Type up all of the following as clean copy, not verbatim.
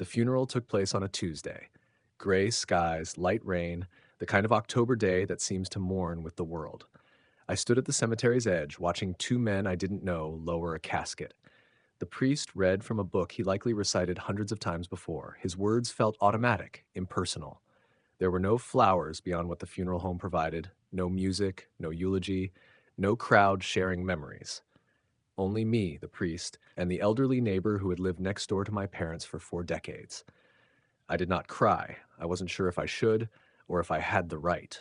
The funeral took place on a Tuesday. Gray skies, light rain, the kind of October day that seems to mourn with the world. I stood at the cemetery's edge, watching two men I didn't know lower a casket. The priest read from a book he likely recited hundreds of times before. His words felt automatic, impersonal. There were no flowers beyond what the funeral home provided, no music, no eulogy, no crowd sharing memories. Only me, the priest, and the elderly neighbor who had lived next door to my parents for 4 decades. I did not cry. I wasn't sure if I should or if I had the right.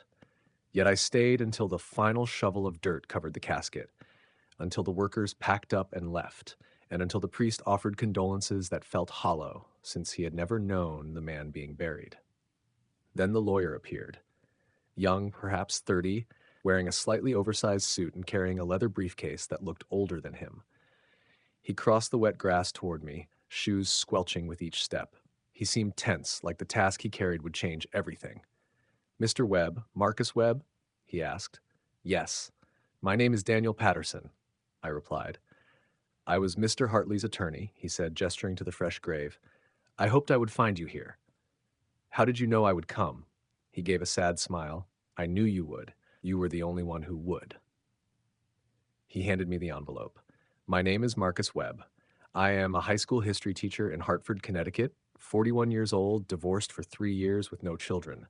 Yet I stayed until the final shovel of dirt covered the casket, until the workers packed up and left, and until the priest offered condolences that felt hollow, since he had never known the man being buried. Then the lawyer appeared, young, perhaps 30, wearing a slightly oversized suit and carrying a leather briefcase that looked older than him. He crossed the wet grass toward me, shoes squelching with each step. He seemed tense, like the task he carried would change everything. "Mr. Webb, Marcus Webb?" he asked. "Yes. My name is Daniel Patterson," I replied. "I was Mr. Hartley's attorney," he said, gesturing to the fresh grave. "I hoped I would find you here." "How did you know I would come?" He gave a sad smile. "I knew you would. You were the only one who would." He handed me the envelope. "My name is Marcus Webb. I am a high school history teacher in Hartford, Connecticut, 41 years old, divorced for 3 years with no children.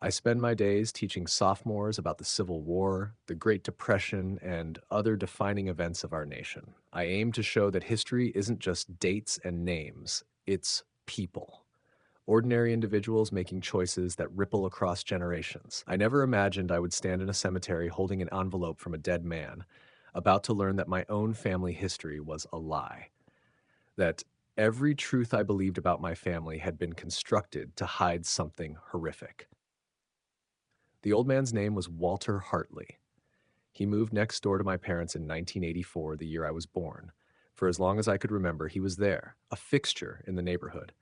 I spend my days teaching sophomores about the Civil War, the Great Depression, and other defining events of our nation. I aim to show that history isn't just dates and names, it's people. Ordinary individuals making choices that ripple across generations. I never imagined I would stand in a cemetery holding an envelope from a dead man, about to learn that my own family history was a lie. That every truth I believed about my family had been constructed to hide something horrific. The old man's name was Walter Hartley. He moved next door to my parents in 1984, the year I was born. For as long as I could remember, he was there, a fixture in the neighborhood.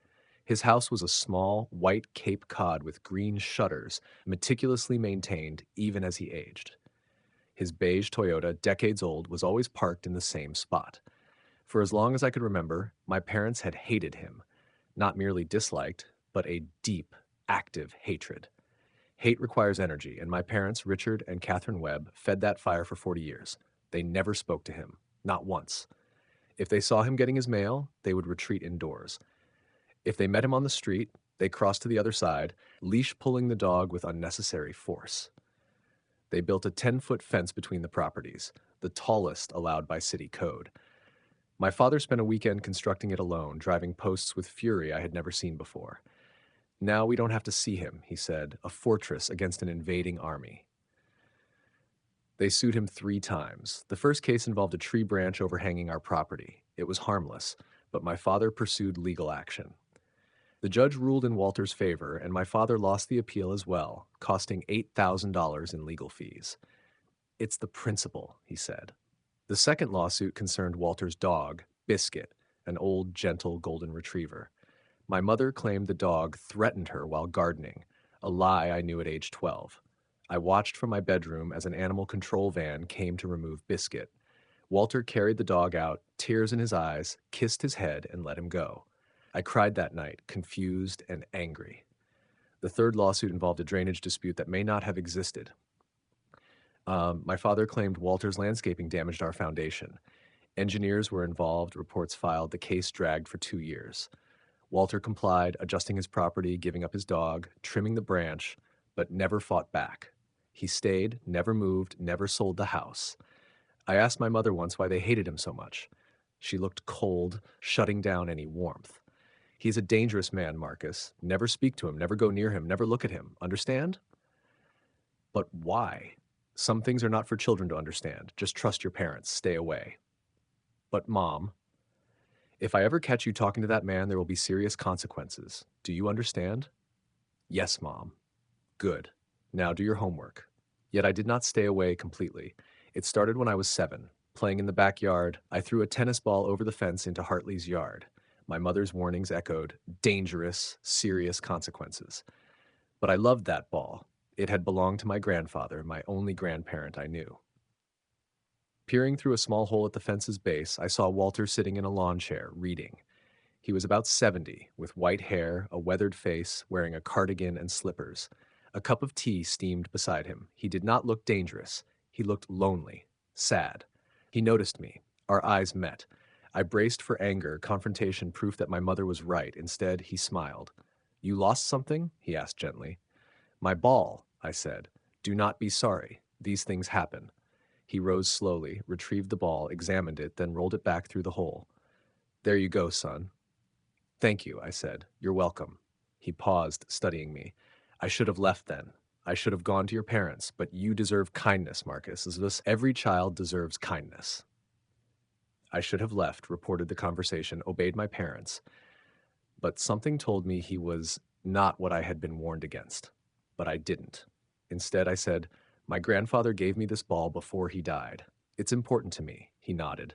His house was a small, white Cape Cod with green shutters, meticulously maintained even as he aged. His beige Toyota, decades old, was always parked in the same spot. For as long as I could remember, my parents had hated him. Not merely disliked, but a deep, active hatred. Hate requires energy, and my parents, Richard and Catherine Webb, fed that fire for 40 years. They never spoke to him, not once. If they saw him getting his mail, they would retreat indoors. If they met him on the street, they crossed to the other side, leash pulling the dog with unnecessary force. They built a 10-foot fence between the properties, the tallest allowed by city code. My father spent a weekend constructing it alone, driving posts with fury I had never seen before. "Now we don't have to see him," he said, "a fortress against an invading army." They sued him 3 times. The first case involved a tree branch overhanging our property. It was harmless, but my father pursued legal action. The judge ruled in Walter's favor, and my father lost the appeal as well, costing $8,000 in legal fees. "It's the principle," he said. The second lawsuit concerned Walter's dog, Biscuit, an old, gentle golden retriever. My mother claimed the dog threatened her while gardening, a lie I knew at age 12. I watched from my bedroom as an animal control van came to remove Biscuit. Walter carried the dog out, tears in his eyes, kissed his head, and let him go. I cried that night, confused and angry. The third lawsuit involved a drainage dispute that may not have existed. My father claimed Walter's landscaping damaged our foundation. Engineers were involved, reports filed, the case dragged for 2 years. Walter complied, adjusting his property, giving up his dog, trimming the branch, but never fought back. He stayed, never moved, never sold the house. I asked my mother once why they hated him so much. She looked cold, shutting down any warmth. "He's a dangerous man, Marcus. Never speak to him, never go near him, never look at him. Understand?" "But why? Some things are not for children to understand. Just trust your parents. Stay away." "But Mom, if I ever catch you talking to that man, there will be serious consequences. Do you understand?" "Yes, Mom." "Good. Now do your homework." Yet I did not stay away completely. It started when I was 7. Playing in the backyard, I threw a tennis ball over the fence into Hartley's yard. My mother's warnings echoed, dangerous, serious consequences. But I loved that ball. It had belonged to my grandfather, my only grandparent I knew. Peering through a small hole at the fence's base, I saw Walter sitting in a lawn chair, reading. He was about 70, with white hair, a weathered face, wearing a cardigan and slippers. A cup of tea steamed beside him. He did not look dangerous. He looked lonely, sad. He noticed me. Our eyes met. I braced for anger, confrontation, proof that my mother was right. Instead, he smiled. "You lost something?" he asked gently. "My ball," I said. "Do not be sorry. These things happen." He rose slowly, retrieved the ball, examined it, then rolled it back through the hole. "There you go, son." "Thank you," I said. "You're welcome." He paused, studying me. "I should have left then. I should have gone to your parents, but you deserve kindness, Marcus. As this, every child deserves kindness." I should have left, reported the conversation, obeyed my parents, but something told me he was not what I had been warned against. But I didn't. Instead, I said, "My grandfather gave me this ball before he died. It's important to me." He nodded.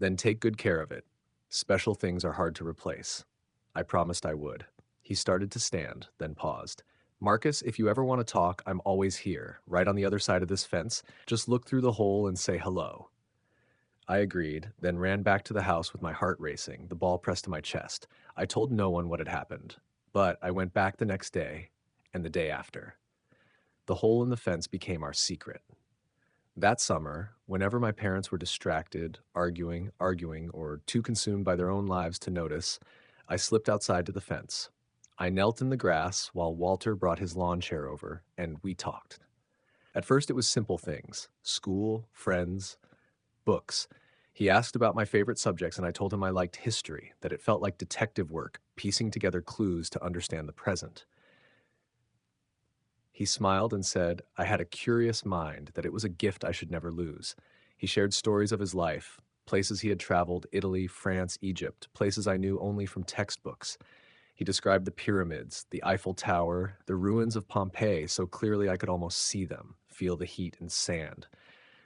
"Then take good care of it. Special things are hard to replace." I promised I would. He started to stand, then paused. "Marcus, if you ever want to talk, I'm always here, right on the other side of this fence. Just look through the hole and say hello." I agreed, then ran back to the house with my heart racing, the ball pressed to my chest. I told no one what had happened, but I went back the next day and the day after. The hole in the fence became our secret. That summer, whenever my parents were distracted, arguing, or too consumed by their own lives to notice, I slipped outside to the fence. I knelt in the grass while Walter brought his lawn chair over, and we talked. At first, it was simple things: school, friends, books. He asked about my favorite subjects, and I told him I liked history, that it felt like detective work, piecing together clues to understand the present. He smiled and said I had a curious mind, that it was a gift I should never lose. He shared stories of his life, places he had traveled: Italy, France, Egypt, places I knew only from textbooks. He described the pyramids, the Eiffel Tower, the ruins of Pompeii so clearly I could almost see them, feel the heat and sand.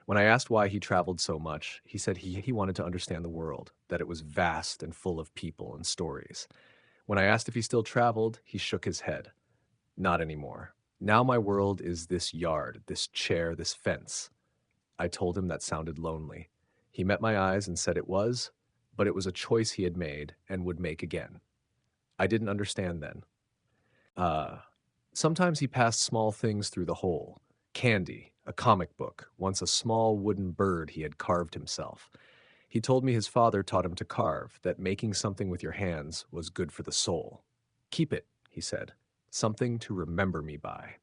When I asked why he traveled so much, he said he wanted to understand the world, that it was vast and full of people and stories. When I asked if he still traveled, he shook his head. "Not anymore. Now my world is this yard, this chair, this fence." I told him that sounded lonely. He met my eyes and said it was, but it was a choice he had made and would make again. I didn't understand then. Uh, Sometimes he passed small things through the hole: candy, a comic book, once a small wooden bird he had carved himself. He told me his father taught him to carve, that making something with your hands was good for the soul. "Keep it," he said, "something to remember me by."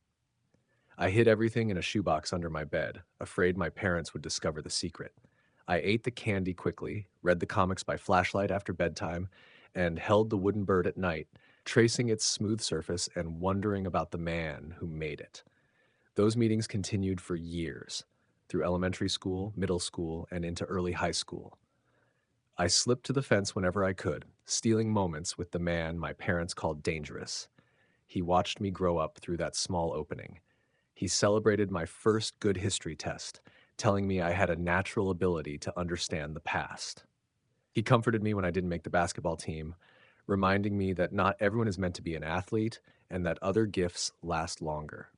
I hid everything in a shoebox under my bed, afraid my parents would discover the secret. I ate the candy quickly, read the comics by flashlight after bedtime, and held the wooden bird at night, tracing its smooth surface and wondering about the man who made it. Those meetings continued for years, through elementary school, middle school, and into early high school. I slipped to the fence whenever I could, stealing moments with the man my parents called dangerous. He watched me grow up through that small opening. He celebrated my first good history test, telling me I had a natural ability to understand the past. He comforted me when I didn't make the basketball team, reminding me that not everyone is meant to be an athlete and that other gifts last longer.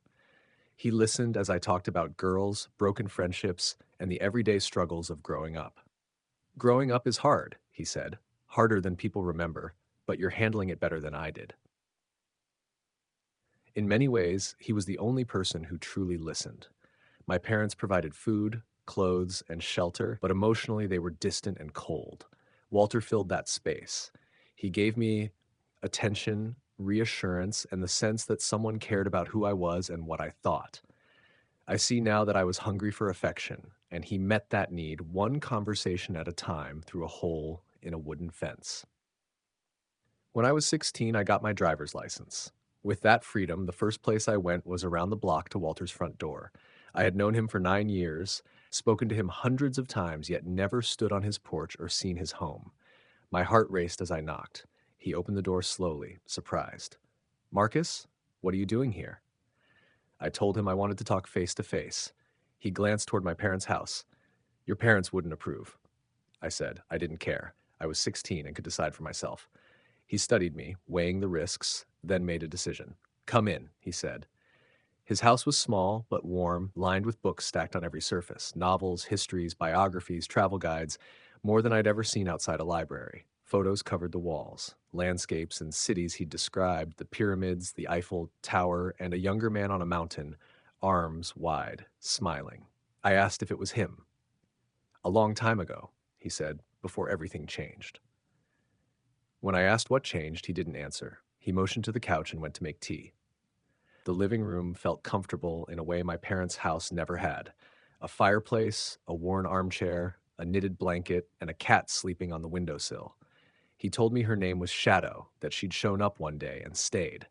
He listened as I talked about girls, broken friendships, and the everyday struggles of growing up. "Growing up is hard," he said, "harder than people remember, but you're handling it better than I did." In many ways, he was the only person who truly listened. My parents provided food, clothes, and shelter, but emotionally they were distant and cold. Walter filled that space. He gave me attention, reassurance, and the sense that someone cared about who I was and what I thought. I see now that I was hungry for affection, and he met that need one conversation at a time through a hole in a wooden fence. When I was 16, I got my driver's license. With that freedom, the first place I went was around the block to Walter's front door. I had known him for 9 years, spoken to him hundreds of times, yet never stood on his porch or seen his home. My heart raced as I knocked. He opened the door slowly, surprised. "Marcus, what are you doing here?" I told him I wanted to talk face to face. He glanced toward my parents' house. "Your parents wouldn't approve," I said. I didn't care. I was 16 and could decide for myself. He studied me, weighing the risks, then made a decision. "Come in," he said. His house was small but warm, lined with books stacked on every surface: novels, histories, biographies, travel guides, more than I'd ever seen outside a library. Photos covered the walls, landscapes and cities he'd described, the pyramids, the Eiffel Tower, and a younger man on a mountain, arms wide, smiling. I asked if it was him. A long time ago, he said, before everything changed. When I asked what changed, he didn't answer. He motioned to the couch and went to make tea. The living room felt comfortable in a way my parents' house never had. A fireplace, a worn armchair, a knitted blanket, and a cat sleeping on the windowsill. He told me her name was Shadow, that she'd shown up one day and stayed.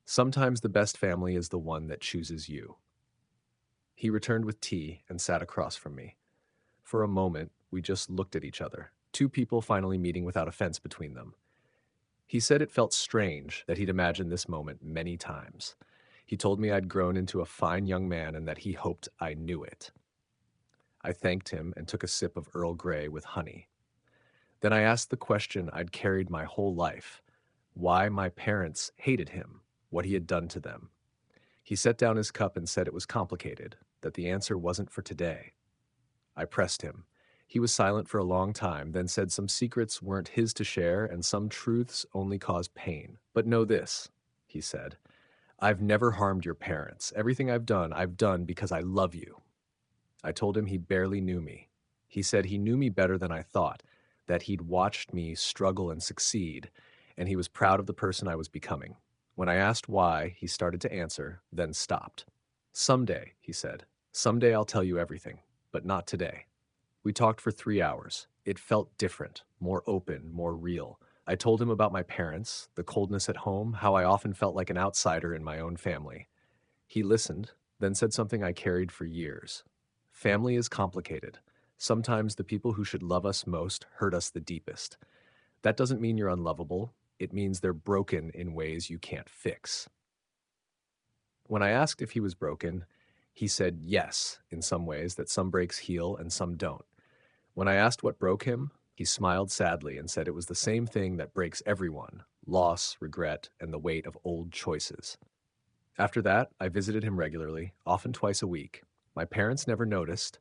Sometimes the best family is the one that chooses you. He returned with tea and sat across from me. For a moment, we just looked at each other, two people finally meeting without a fence between them. He said it felt strange that he'd imagined this moment many times. He told me I'd grown into a fine young man and that he hoped I knew it. I thanked him and took a sip of Earl Grey with honey. Then I asked the question I'd carried my whole life: why my parents hated him, what he had done to them. He set down his cup and said it was complicated, that the answer wasn't for today. I pressed him. He was silent for a long time, then said some secrets weren't his to share and some truths only cause pain. But know this, he said. I've never harmed your parents. Everything I've done because I love you. I told him he barely knew me. He said he knew me better than I thought, that he'd watched me struggle and succeed, and he was proud of the person I was becoming. When I asked why, he started to answer, then stopped. Someday, he said, someday I'll tell you everything, but not today. We talked for 3 hours. It felt different, more open, more real. I told him about my parents, the coldness at home, how I often felt like an outsider in my own family. He listened, then said something I carried for years. Family is complicated. Sometimes the people who should love us most hurt us the deepest. That doesn't mean you're unlovable. It means they're broken in ways you can't fix. When I asked if he was broken, he said yes, in some ways, that some breaks heal and some don't. When I asked what broke him, he smiled sadly and said it was the same thing that breaks everyone: loss, regret, and the weight of old choices. After that, I visited him regularly, often twice a week. My parents never noticed.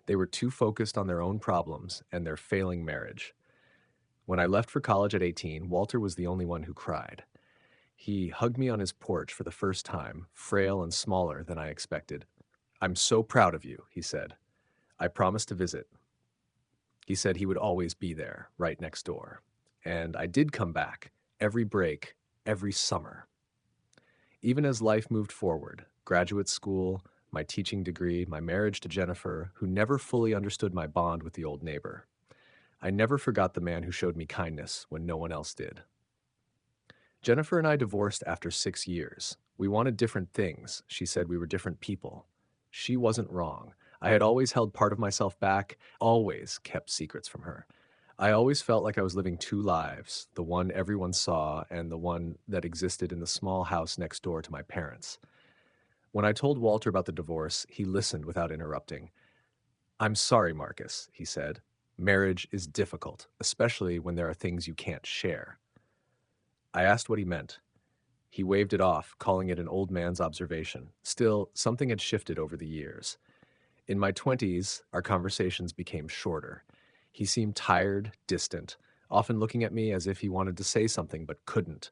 They were too focused on their own problems and their failing marriage. When I left for college at 18, Walter was the only one who cried. He hugged me on his porch for the first time, frail and smaller than I expected. I'm so proud of you, he said. I promised to visit. He said he would always be there, right next door. And I did come back, every break, every summer. Even as life moved forward, graduate school, my teaching degree, my marriage to Jennifer, who never fully understood my bond with the old neighbor. I never forgot the man who showed me kindness when no one else did. Jennifer and I divorced after 6 years. We wanted different things. She said we were different people. She wasn't wrong. I had always held part of myself back, always kept secrets from her. I always felt like I was living two lives, the one everyone saw and the one that existed in the small house next door to my parents. When I told Walter about the divorce, he listened without interrupting. I'm sorry, Marcus, he said. Marriage is difficult, especially when there are things you can't share. I asked what he meant. He waved it off, calling it an old man's observation. Still, something had shifted over the years. In my 20s, our conversations became shorter. He seemed tired, distant, often looking at me as if he wanted to say something but couldn't.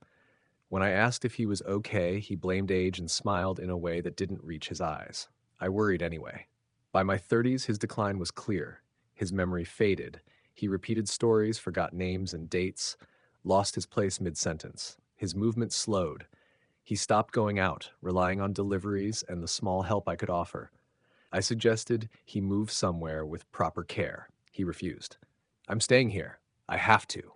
When I asked if he was okay, he blamed age and smiled in a way that didn't reach his eyes. I worried anyway. By my 30s, his decline was clear. His memory faded. He repeated stories, forgot names and dates, lost his place mid-sentence. His movement slowed. He stopped going out, relying on deliveries and the small help I could offer. I suggested he move somewhere with proper care. He refused. I'm staying here. I have to.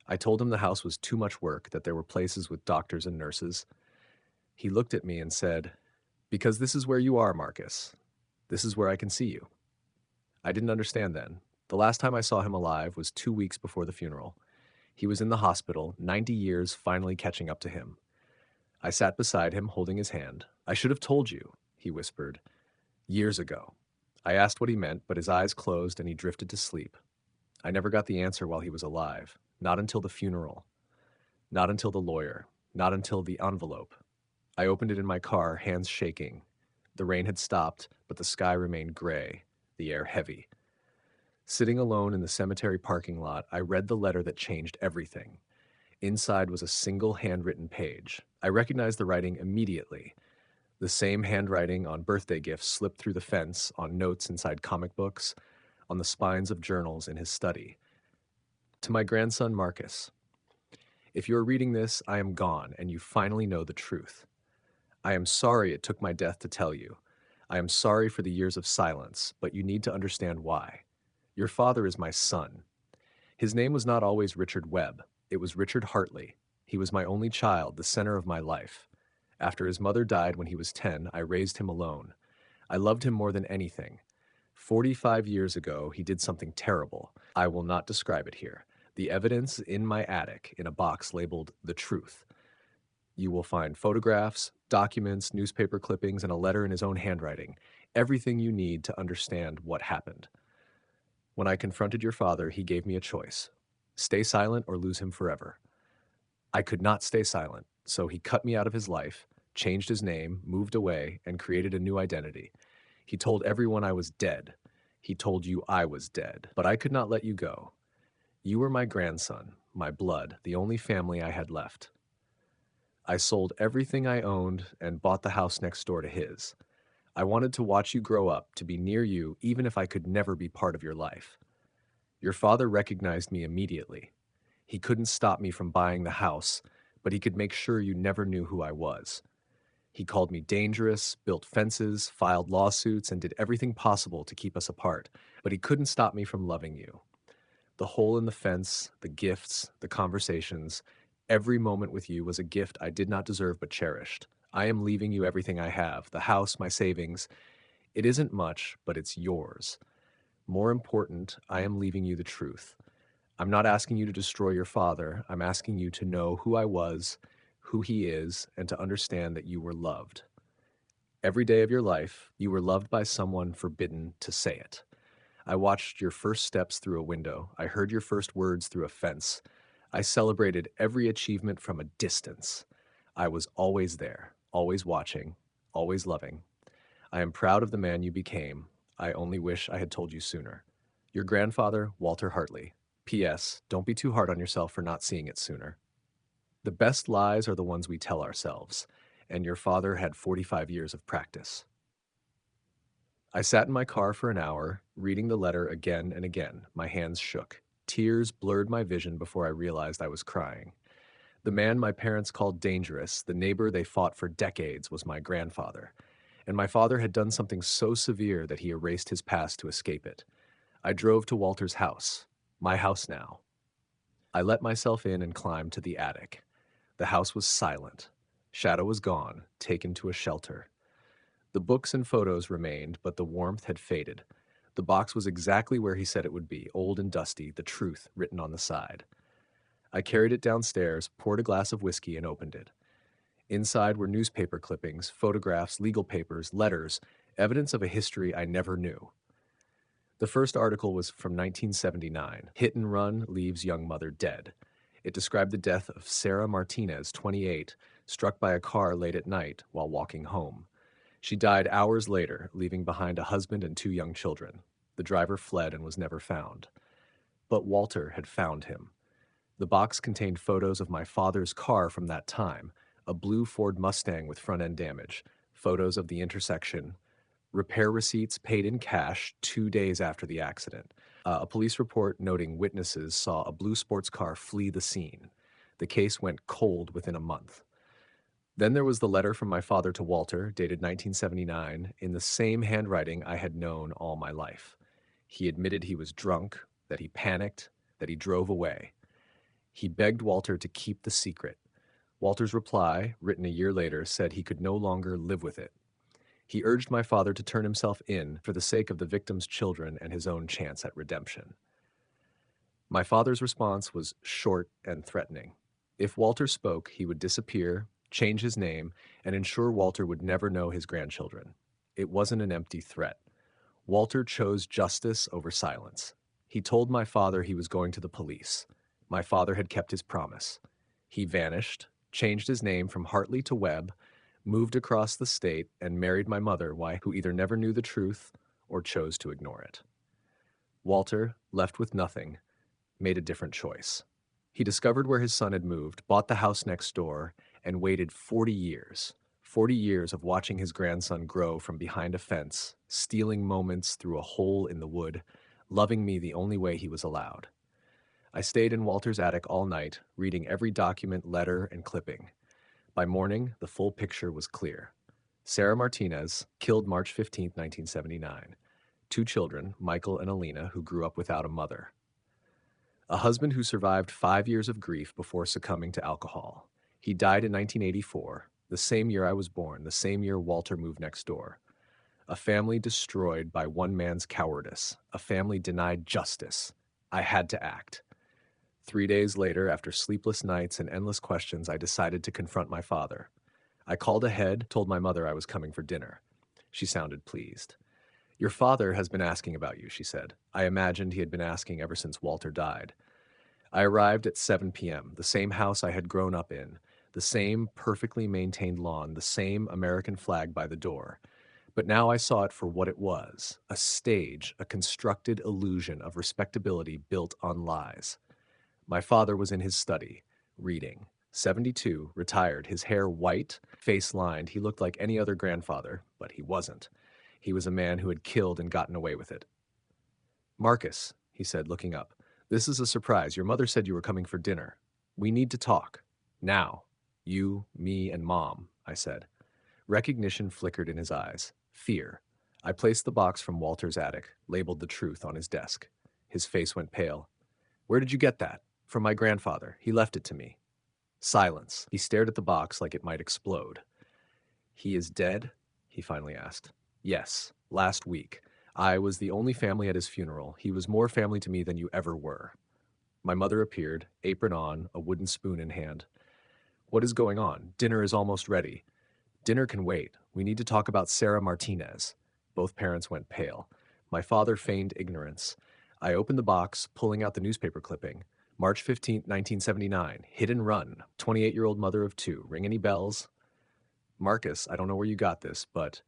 I told him the house was too much work, that there were places with doctors and nurses. He looked at me and said, because this is where you are, Marcus. This is where I can see you. I didn't understand then. The last time I saw him alive was 2 weeks before the funeral. He was in the hospital, 90 years finally catching up to him. I sat beside him, holding his hand. I should have told you, he whispered. Years ago. I asked what he meant, but his eyes closed and he drifted to sleep. I never got the answer while he was alive. Not until the funeral. Not until the lawyer. Not until the envelope. I opened it in my car, hands shaking. The rain had stopped, but the sky remained gray, the air heavy. Sitting alone in the cemetery parking lot, I read the letter that changed everything. Inside was a single handwritten page. I recognized the writing immediately. The same handwriting on birthday gifts slipped through the fence, on notes inside comic books, on the spines of journals in his study. To my grandson Marcus, if you are reading this, I am gone, and you finally know the truth. I am sorry it took my death to tell you. I am sorry for the years of silence, but you need to understand why. Your father is my son. His name was not always Richard Webb. It was Richard Hartley. He was my only child, the center of my life. After his mother died when he was 10, I raised him alone. I loved him more than anything. 45 years ago, he did something terrible. I will not describe it here. The evidence in my attic in a box labeled "The Truth." You will find photographs, documents, newspaper clippings, and a letter in his own handwriting. Everything you need to understand what happened. When I confronted your father, he gave me a choice: stay silent or lose him forever. I could not stay silent, so he cut me out of his life, changed his name, moved away, and created a new identity. He told everyone I was dead. He told you I was dead, but I could not let you go. You were my grandson, my blood, the only family I had left. I sold everything I owned and bought the house next door to his. I wanted to watch you grow up, to be near you, even if I could never be part of your life. Your father recognized me immediately. He couldn't stop me from buying the house, but he could make sure you never knew who I was. He called me dangerous, built fences, filed lawsuits, and did everything possible to keep us apart, but he couldn't stop me from loving you. The hole in the fence, the gifts, the conversations, every moment with you was a gift I did not deserve but cherished. I am leaving you everything I have, the house, my savings. It isn't much, but it's yours. More important, I am leaving you the truth. I'm not asking you to destroy your father. I'm asking you to know who I was, who he is, and to understand that you were loved. Every day of your life, you were loved by someone forbidden to say it. I watched your first steps through a window. I heard your first words through a fence. I celebrated every achievement from a distance. I was always there, always watching, always loving. I am proud of the man you became. I only wish I had told you sooner. Your grandfather, Walter Hartley. P.S. Don't be too hard on yourself for not seeing it sooner. The best lies are the ones we tell ourselves, and your father had 45 years of practice. I sat in my car for an hour, reading the letter again and again. My hands shook. Tears blurred my vision before I realized I was crying. The man my parents called dangerous, the neighbor they fought for decades, was my grandfather. And my father had done something so severe that he erased his past to escape it. I drove to Walter's house, my house now. I let myself in and climbed to the attic. The house was silent. Shadow was gone, taken to a shelter. The books and photos remained, but the warmth had faded. The box was exactly where he said it would be, old and dusty, the truth written on the side. I carried it downstairs, poured a glass of whiskey, and opened it. Inside were newspaper clippings, photographs, legal papers, letters, evidence of a history I never knew. The first article was from 1979. Hit and run leaves young mother dead. It described the death of Sarah Martinez, 28, struck by a car late at night while walking home. She died hours later, leaving behind a husband and 2 young children. The driver fled and was never found. But Walter had found him. The box contained photos of my father's car from that time, a blue Ford Mustang with front-end damage, photos of the intersection, repair receipts paid in cash 2 days after the accident. A police report noting witnesses saw a blue sports car flee the scene. The case went cold within a month. Then there was the letter from my father to Walter, dated 1979, in the same handwriting I had known all my life. He admitted he was drunk, that he panicked, that he drove away. He begged Walter to keep the secret. Walter's reply, written a year later, said he could no longer live with it. He urged my father to turn himself in for the sake of the victim's children and his own chance at redemption. My father's response was short and threatening. If Walter spoke, he would disappear, change his name, and ensure Walter would never know his grandchildren. It wasn't an empty threat. Walter chose justice over silence. He told my father he was going to the police. My father had kept his promise. He vanished, changed his name from Hartley to Webb, moved across the state, and married my mother, who either never knew the truth or chose to ignore it. Walter, left with nothing, made a different choice. He discovered where his son had moved, bought the house next door, and waited 40 years. 40 years of watching his grandson grow from behind a fence, stealing moments through a hole in the wood, loving me the only way he was allowed. I stayed in Walter's attic all night, reading every document, letter, and clipping. By morning, the full picture was clear. Sarah Martinez, killed March 15, 1979. Two children, Michael and Alina, who grew up without a mother. A husband who survived 5 years of grief before succumbing to alcohol. He died in 1984, the same year I was born, the same year Walter moved next door. A family destroyed by one man's cowardice, a family denied justice. I had to act. 3 days later, after sleepless nights and endless questions, I decided to confront my father. I called ahead, told my mother I was coming for dinner. She sounded pleased. Your father has been asking about you, she said. I imagined he had been asking ever since Walter died. I arrived at 7 p.m., the same house I had grown up in, the same perfectly maintained lawn, the same American flag by the door. But now I saw it for what it was, a stage, a constructed illusion of respectability built on lies. My father was in his study, reading. 72, retired, his hair white, face lined. He looked like any other grandfather, but he wasn't. He was a man who had killed and gotten away with it. Marcus, he said, looking up, this is a surprise. Your mother said you were coming for dinner. We need to talk. Now. You, me, and Mom, I said. Recognition flickered in his eyes. Fear. I placed the box from Walter's attic, labeled the truth on his desk. His face went pale. Where did you get that? From my grandfather. He left it to me. Silence. He stared at the box like it might explode. He is dead? He finally asked. Yes, last week. I was the only family at his funeral. He was more family to me than you ever were. My mother appeared, apron on, a wooden spoon in hand. What is going on? Dinner is almost ready. Dinner can wait. We need to talk about Sarah Martinez. Both parents went pale. My father feigned ignorance. I opened the box, pulling out the newspaper clipping. March 15, 1979. Hit and run. 28-year-old mother of two. Ring any bells? Marcus, I don't know where you got this, but...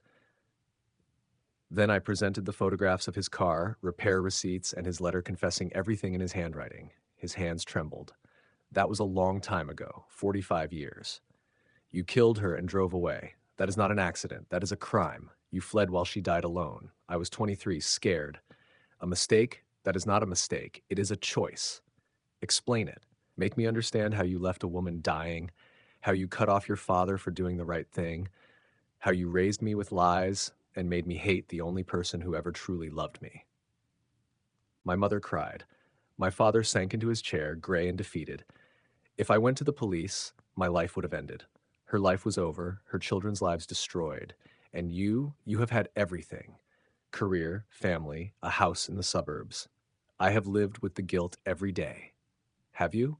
Then I presented the photographs of his car, repair receipts, and his letter confessing everything in his handwriting. His hands trembled. That was a long time ago, 45 years. You killed her and drove away. That is not an accident. That is a crime. You fled while she died alone. I was 23, scared. A mistake? That is not a mistake. It is a choice. Explain it. Make me understand how you left a woman dying, how you cut off your father for doing the right thing, how you raised me with lies and made me hate the only person who ever truly loved me. My mother cried. My father sank into his chair, gray and defeated. If I went to the police, my life would have ended. Her life was over, her children's lives destroyed. And you have had everything. Career, family, a house in the suburbs. I have lived with the guilt every day. Have you?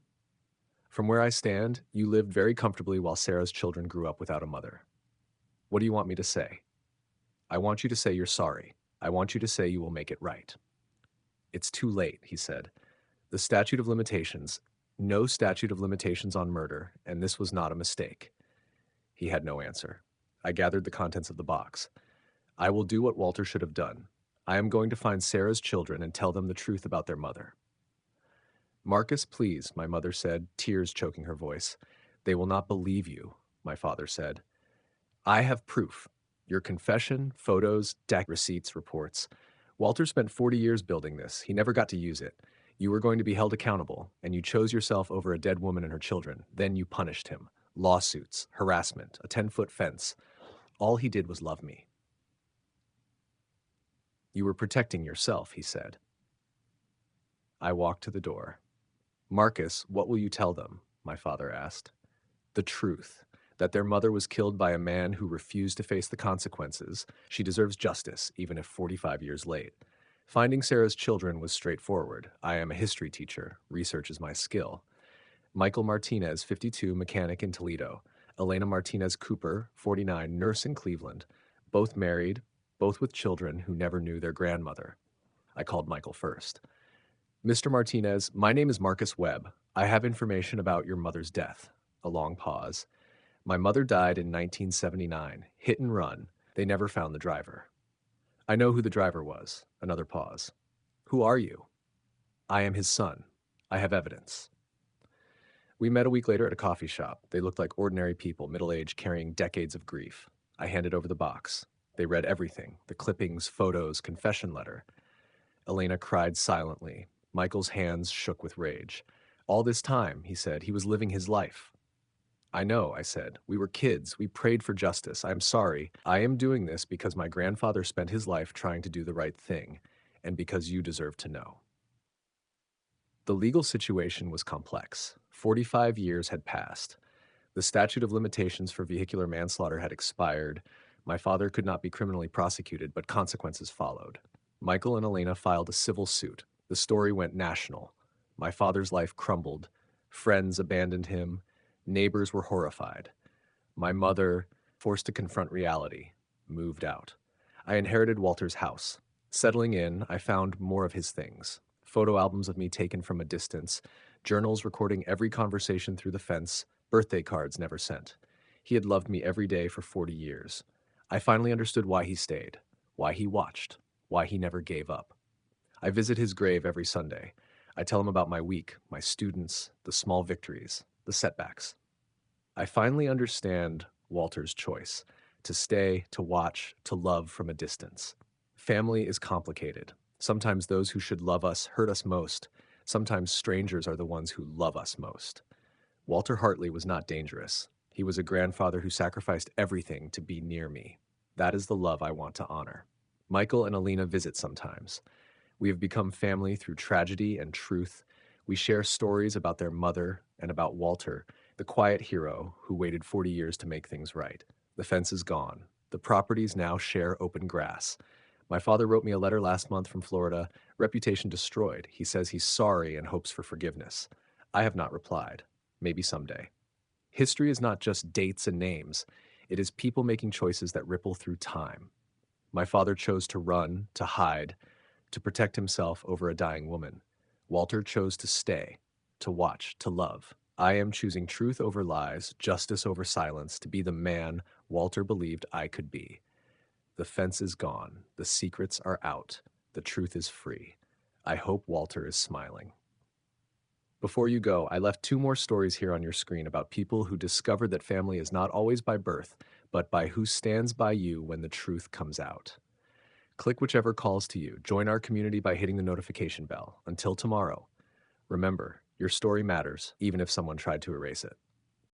From where I stand, you lived very comfortably while Sarah's children grew up without a mother. What do you want me to say? I want you to say you're sorry. I want you to say you will make it right. It's too late, he said. The statute of limitations, no statute of limitations on murder, and this was not a mistake. He had no answer. I gathered the contents of the box. I will do what Walter should have done. I am going to find Sarah's children and tell them the truth about their mother. Marcus, please, my mother said, tears choking her voice. They will not believe you, my father said. I have proof. Your confession, photos, deck receipts, reports. Walter spent 40 years building this. He never got to use it. You were going to be held accountable, and you chose yourself over a dead woman and her children. Then you punished him. Lawsuits, harassment, a 10-foot fence. All he did was love me. You were protecting yourself, he said. I walked to the door. Marcus, what will you tell them? My father asked. The truth. That their mother was killed by a man who refused to face the consequences. She deserves justice, even if 45 years late. Finding Sarah's children was straightforward. I am a history teacher. Research is my skill. Michael Martinez, 52, mechanic in Toledo. Elena Martinez Cooper, 49, nurse in Cleveland. Both married, both with children who never knew their grandmother. I called Michael first. Mr. Martinez, my name is Marcus Webb. I have information about your mother's death. A long pause. My mother died in 1979. Hit and run. They never found the driver. I know who the driver was. Another pause. Who are you? I am his son. I have evidence. We met a week later at a coffee shop. They looked like ordinary people, middle aged, carrying decades of grief. I handed over the box. They read everything: the clippings, photos, confession letter. Elena cried silently. Michael's hands shook with rage. All this time, he said, he was living his life. I know, I said. We were kids. We prayed for justice. I'm sorry. I am doing this because my grandfather spent his life trying to do the right thing, and because you deserve to know. The legal situation was complex. 45 years had passed. The statute of limitations for vehicular manslaughter had expired. My father could not be criminally prosecuted, but consequences followed. Michael and Elena filed a civil suit. The story went national. My father's life crumbled. Friends abandoned him. Neighbors were horrified. My mother, forced to confront reality, moved out. I inherited Walter's house. Settling in, I found more of his things: photo albums of me taken from a distance, journals recording every conversation through the fence, birthday cards never sent. He had loved me every day for 40 years. I finally understood why he stayed, why he watched, why he never gave up. I visit his grave every Sunday. I tell him about my week, my students, the small victories, the setbacks. I finally understand Walter's choice: to stay, to watch, to love from a distance. Family is complicated. Sometimes those who should love us hurt us most. Sometimes strangers are the ones who love us most. Walter Hartley was not dangerous. He was a grandfather who sacrificed everything to be near me. That is the love I want to honor. Michael and Alina visit sometimes. We have become family through tragedy and truth. We share stories about their mother and about Walter, the quiet hero who waited 40 years to make things right. The fence is gone. The properties now share open grass. My father wrote me a letter last month from Florida: reputation destroyed. He says he's sorry and hopes for forgiveness. I have not replied. Maybe someday. History is not just dates and names. It is people making choices that ripple through time. My father chose to run, to hide, to protect himself over a dying woman. Walter chose to stay, to watch, to love. I am choosing truth over lies, justice over silence, to be the man Walter believed I could be. The fence is gone. The secrets are out. The truth is free. I hope Walter is smiling. Before you go, I left 2 more stories here on your screen about people who discovered that family is not always by birth, but by who stands by you when the truth comes out. Click whichever calls to you. Join our community by hitting the notification bell. Until tomorrow, remember, your story matters, even if someone tried to erase it.